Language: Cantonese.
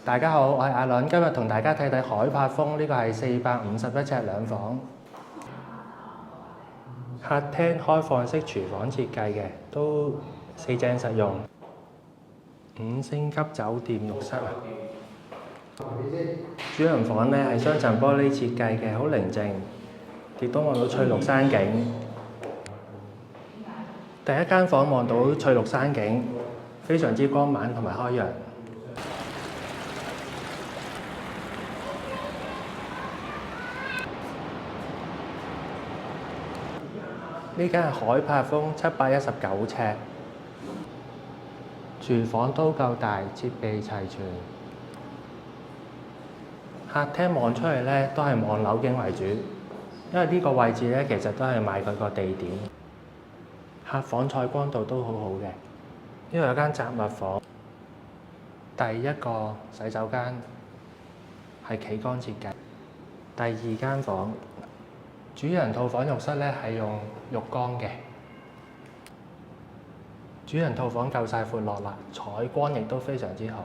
大家好，我係阿倫，今日同大家睇睇海柏峰，呢個係451尺兩房，客廳開放式廚房設計嘅，都四正實用，5星級酒店浴室啊！主人房呢係雙層玻璃設計嘅，好寧靜，亦都望到翠綠山景。第一間房望到翠綠山景，非常之光猛同埋開揚。呢間係海柏峰719尺，廚房都夠大，設備齊全。客廳望出去咧，都係望樓景為主，因為呢個位置咧，其實都係買佢個地點。客房採光度都好好嘅。呢度有間雜物房，第一個洗手間係企缸設計。第二間房，主人套房浴室咧係用浴缸嘅。主人套房夠晒闊落啦，採光亦都非常之好。